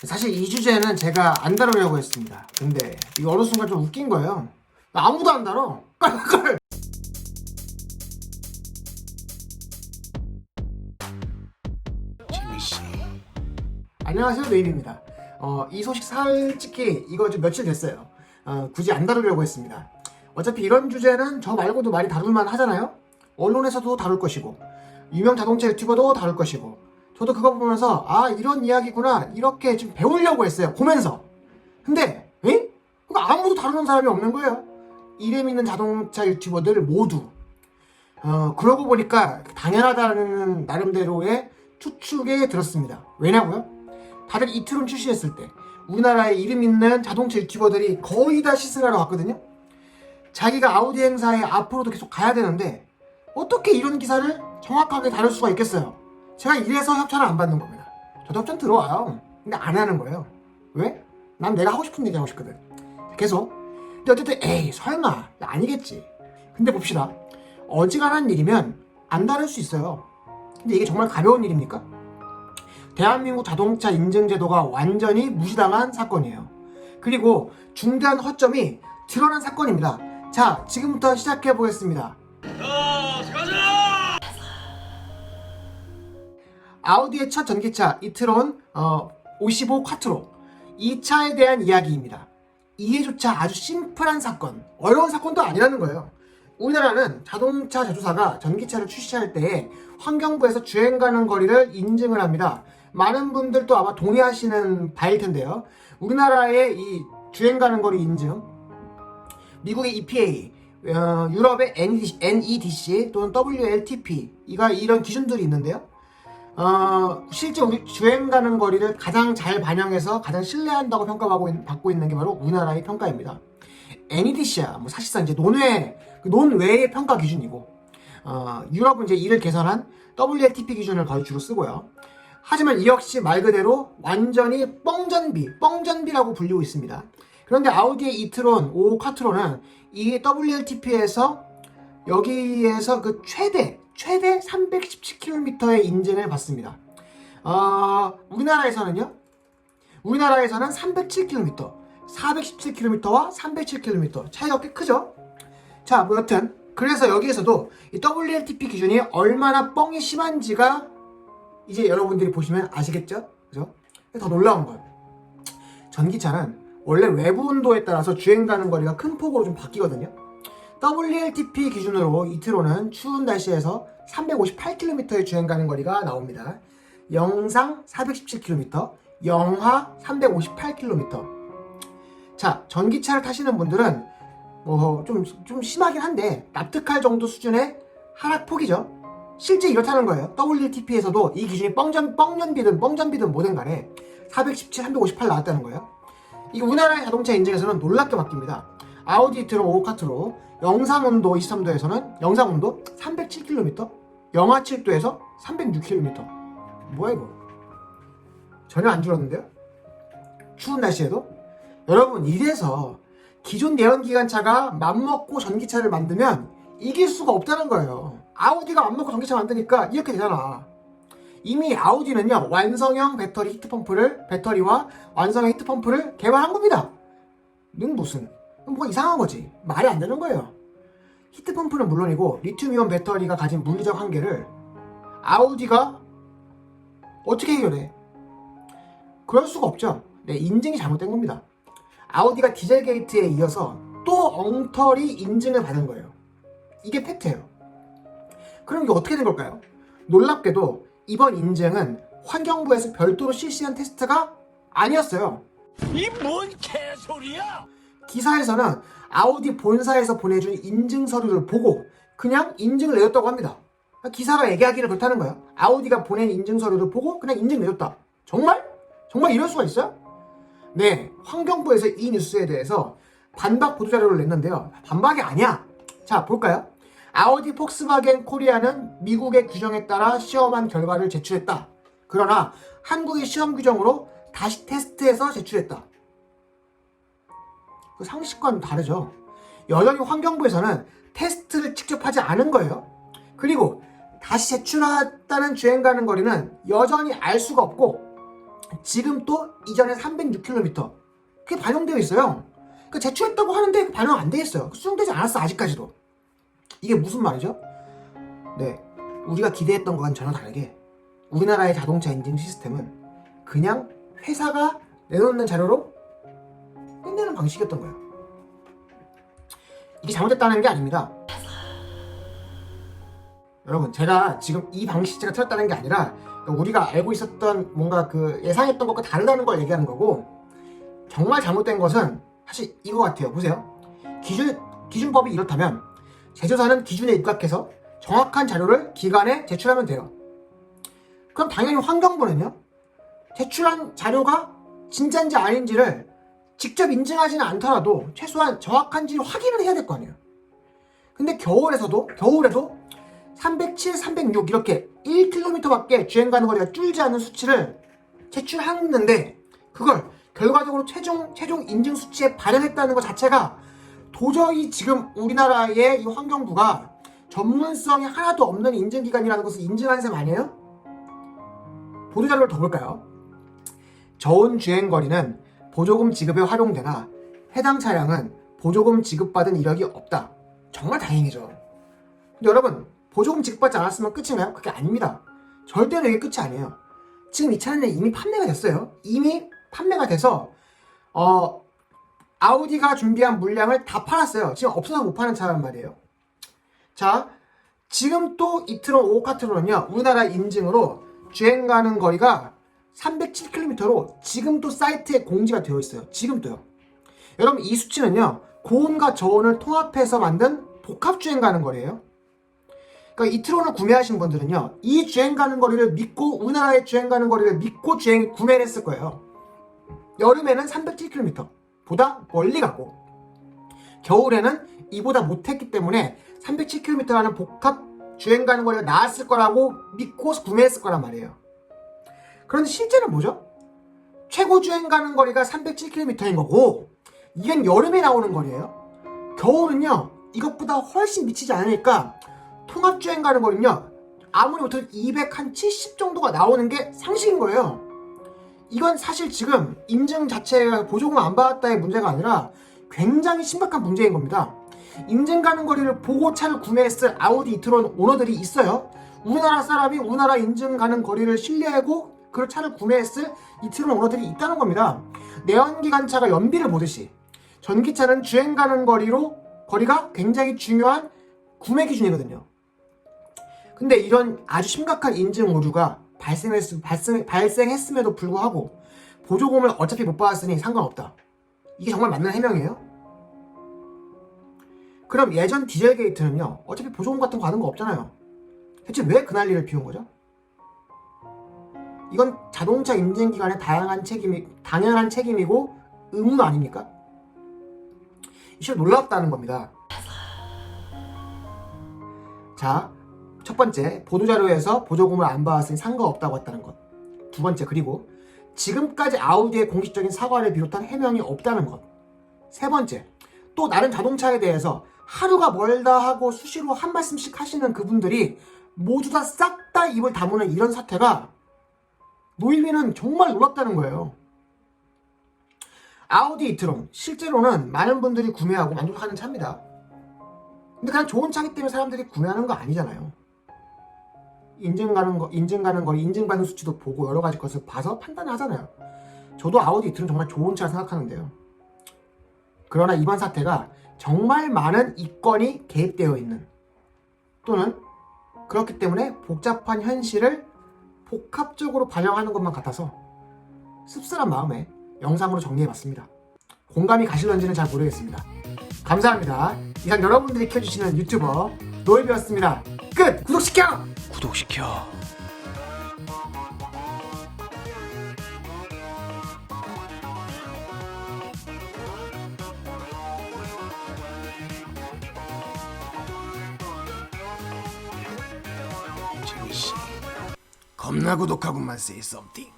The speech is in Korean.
사실 이 주제는 제가 안 다루려고 했습니다. 근데 이거 어느 순간 좀 웃긴 거예요. 아무도 안 다뤄. 깔깔. 안녕하세요, 네임입니다. 이 소식 솔직히 이거 좀 며칠 됐어요. 굳이 안 다루려고 했습니다. 어차피 이런 주제는 저 말고도 많이 다룰만 하잖아요. 언론에서도 다룰 것이고 유명 자동차 유튜버도 다룰 것이고 저도 그거 보면서 아 이런 이야기구나 이렇게 좀 배우려고 했어요. 보면서. 근데 그거 아무도 다루는 사람이 없는 거예요. 이름 있는 자동차 유튜버들 모두. 그러고 보니까 당연하다는 나름대로의 추측에 들었습니다. 왜냐고요? 다들 이트론 출시했을 때 우리나라에 이름 있는 자동차 유튜버들이 거의 다 시승하러 갔거든요. 자기가 아우디 행사에 앞으로도 계속 가야 되는데 어떻게 이런 기사를 정확하게 다룰 수가 있겠어요? 제가 이래서 협찬을 안 받는 겁니다. 저도 협찬 들어와요. 근데 안 하는 거예요. 왜? 난 내가 하고 싶은 얘기 하고 싶거든. 계속. 근데 어쨌든 에이 설마 아니겠지. 근데 봅시다. 어지간한 일이면 안 다룰 수 있어요. 근데 이게 정말 가벼운 일입니까? 대한민국 자동차 인증제도가 완전히 무시당한 사건이에요. 그리고 중대한 허점이 드러난 사건입니다. 자, 지금부터 시작해 보겠습니다. 아우디의 첫 전기차 이트론 55 콰트로, 이 차에 대한 이야기입니다. 이해조차 아주 심플한 사건, 어려운 사건도 아니라는 거예요. 우리나라는 자동차 제조사가 전기차를 출시할 때 환경부에서 주행 가능 거리를 인증을 합니다. 많은 분들도 아마 동의하시는 바일 텐데요. 우리나라의 이 주행 가능 거리 인증, 미국의 EPA, 유럽의 NEDC 또는 WLTP 이런 기준들이 있는데요. 실제 우리 주행 가능 거리를 가장 잘 반영해서 가장 신뢰한다고 평가받고 있는 게 바로 우리나라의 평가입니다. NEDC야 사실상 이제 논외의 평가 기준이고, 유럽은 이제 이를 개선한 WLTP 기준을 거의 주로 쓰고요. 하지만 이 역시 말 그대로 완전히 뻥전비라고 불리고 있습니다. 그런데 아우디의 이트론 55 콰트로는 이 WLTP에서 여기에서 그 최대 317km의 인증을 받습니다. 우리나라에서는 307km, 417km와 307km 차이가 꽤 크죠? 자, 뭐 여튼 그래서 여기에서도 이 WLTP 기준이 얼마나 뻥이 심한지가 이제 여러분들이 보시면 아시겠죠? 그죠? 더 놀라운 건 전기차는 원래 외부 온도에 따라서 주행 가능 거리가 큰 폭으로 좀 바뀌거든요. WLTP 기준으로 이트론은 추운 날씨에서 358km의 주행 가능 거리가 나옵니다. 영상 417km, 영하 358km. 자, 전기차를 타시는 분들은 좀 심하긴 한데 납득할 정도 수준의 하락폭이죠. 실제 이렇다는 거예요. WLTP에서도 이 기준이 뻥전비든 뭐든 간에 417, 358 나왔다는 거예요. 이게 우리나라의 자동차 인증에서는 놀랍게 바뀝니다. 아우디 이트론 55 콰트로 영상 온도 23도에서는 영상 온도 307km, 영하 7도에서 306km. 뭐야 이거? 전혀 안 줄었는데요? 추운 날씨에도? 여러분, 이래서 기존 내연기관차가 맘먹고 전기차를 만들면 이길 수가 없다는 거예요. 아우디가 맘먹고 전기차 만드니까 이렇게 되잖아. 이미 아우디는요, 완성형 배터리와 완성형 히트펌프를 개발한 겁니다. 뭐 이상한 거지. 말이 안 되는 거예요. 히트펌프는 물론이고 리튬이온 배터리가 가진 물리적 한계를 아우디가 어떻게 해결해? 그럴 수가 없죠. 네, 인증이 잘못된 겁니다. 아우디가 디젤 게이트에 이어서 또 엉터리 인증을 받은 거예요. 이게 팩트예요. 그럼 이게 어떻게 된 걸까요? 놀랍게도 이번 인증은 환경부에서 별도로 실시한 테스트가 아니었어요. 이 뭔 개소리야? 기사에서는 아우디 본사에서 보내준 인증 서류를 보고 그냥 인증을 내줬다고 합니다. 기사가 얘기하기를 그렇다는 거예요. 아우디가 보낸 인증 서류를 보고 그냥 인증 내줬다. 정말? 정말 이럴 수가 있어요? 네, 환경부에서 이 뉴스에 대해서 반박 보도자료를 냈는데요. 반박이 아니야. 자, 볼까요? 아우디 폭스바겐 코리아는 미국의 규정에 따라 시험한 결과를 제출했다. 그러나 한국의 시험 규정으로 다시 테스트해서 제출했다. 그 상식과는 다르죠. 여전히 환경부에서는 테스트를 직접 하지 않은 거예요. 그리고 다시 제출했다는 주행 가능 거리는 여전히 알 수가 없고 지금 또 이전에 306km 그게 반영되어 있어요. 그러니까 제출했다고 하는데 반영 안 돼 있어요. 수정되지 않았어 아직까지도. 이게 무슨 말이죠? 네, 우리가 기대했던 것과는 전혀 다르게 우리나라의 자동차 인증 시스템은 그냥 회사가 내놓는 자료로 끝내는 방식이었던 거예요. 이게 잘못됐다는 게 아닙니다. 여러분, 제가 지금 이 방식 제가 틀렸다는 게 아니라 우리가 알고 있었던 뭔가 그 예상했던 것과 다르다는 걸 얘기하는 거고, 정말 잘못된 것은 사실 이거 같아요. 보세요. 기준법이 이렇다면 제조사는 기준에 입각해서 정확한 자료를 기관에 제출하면 돼요. 그럼 당연히 환경부는요, 제출한 자료가 진짜인지 아닌지를 직접 인증하지는 않더라도 최소한 정확한지 확인을 해야 될 거 아니에요. 근데 겨울에도 307, 306 이렇게 1km밖에 주행 가는 거리가 줄지 않는 수치를 제출했는데 그걸 결과적으로 최종 인증 수치에 반영했다는 것 자체가 도저히 지금 우리나라의 이 환경부가 전문성이 하나도 없는 인증기관이라는 것을 인증하는 셈 아니에요? 보도자료를 더 볼까요? 저온 주행거리는 보조금 지급에 활용되나 해당 차량은 보조금 지급받은 이력이 없다. 정말 다행이죠. 근데 여러분, 보조금 지급받지 않았으면 끝인가요? 그게 아닙니다. 절대로 이게 끝이 아니에요. 지금 이 차는 이미 판매가 됐어요. 이미 판매가 돼서 아우디가 준비한 물량을 다 팔았어요. 지금 없어서 못 파는 차란 말이에요. 자, 지금 또 이트론 5카트론은요, 우리나라 인증으로 주행 가는 거리가 307km로 지금 또 사이트에 공지가 되어 있어요. 지금 또요. 여러분, 이 수치는요, 고온과 저온을 통합해서 만든 복합 주행 가는 거리예요. 그러니까 이트론을 구매하신 분들은요, 이 주행 가는 거리를 믿고, 우리나라의 주행 가는 거리를 믿고 구매를 했을 거예요. 여름에는 307km 보다 멀리 가고, 겨울에는 이보다 못했기 때문에 307km라는 복합 주행 가는 거리가 나았을 거라고 믿고 구매했을 거란 말이에요. 그런데 실제는 뭐죠? 최고 주행 가는 거리가 307km인 거고, 이건 여름에 나오는 거리예요. 겨울은요, 이것보다 훨씬 미치지 않으니까 통합 주행 가는 거리는요, 아무리 못해도 270 정도가 나오는 게 상식인 거예요. 이건 사실 지금 인증 자체가 보조금 안 받았다의 문제가 아니라 굉장히 심각한 문제인 겁니다. 인증 가는 거리를 보고 차를 구매했을 아우디 이트론 오너들이 있어요. 우리나라 사람이 우리나라 인증 가는 거리를 신뢰하고 그 차를 구매했을 이트론 오너들이 있다는 겁니다. 내연기관차가 연비를 보듯이 전기차는 주행 가는 거리가 굉장히 중요한 구매 기준이거든요. 근데 이런 아주 심각한 인증 오류가 발생했음에도 불구하고 보조금을 어차피 못 받았으니 상관없다. 이게 정말 맞는 해명이에요? 그럼 예전 디젤 게이트는요, 어차피 보조금 같은 거 받는 거 없잖아요. 대체 왜 그 난리를 피운 거죠? 이건 자동차 인증기관의 당연한 책임이고 의무 아닙니까? 이실 놀랍다는 겁니다. 자, 첫 번째, 보도자료에서 보조금을 안 받았으니 상관없다고 했다는 것. 두 번째, 그리고 지금까지 아우디의 공식적인 사과를 비롯한 해명이 없다는 것. 세 번째, 또 다른 자동차에 대해서 하루가 멀다 하고 수시로 한 말씀씩 하시는 그분들이 모두 다 싹 다 입을 다무는 이런 사태가 노일비는 정말 놀랍다는 거예요. 아우디 이트론, 실제로는 많은 분들이 구매하고 만족하는 차입니다. 근데 그냥 좋은 차기 때문에 사람들이 구매하는 거 아니잖아요. 인증 가는 거리, 인증받는 수치도 보고 여러 가지 것을 봐서 판단을 하잖아요. 저도 아우디 이트론 정말 좋은 차라 생각하는데요. 그러나 이번 사태가 정말 많은 이권이 개입되어 있는, 또는 그렇기 때문에 복잡한 현실을 복합적으로 반영하는 것만 같아서 씁쓸한 마음에 영상으로 정리해봤습니다. 공감이 가실런지는 잘 모르겠습니다. 감사합니다. 이상 여러분들이 켜주시는 유튜버 노일비였습니다. 끝! 구독시켜! 겁나 구독하고만 say something.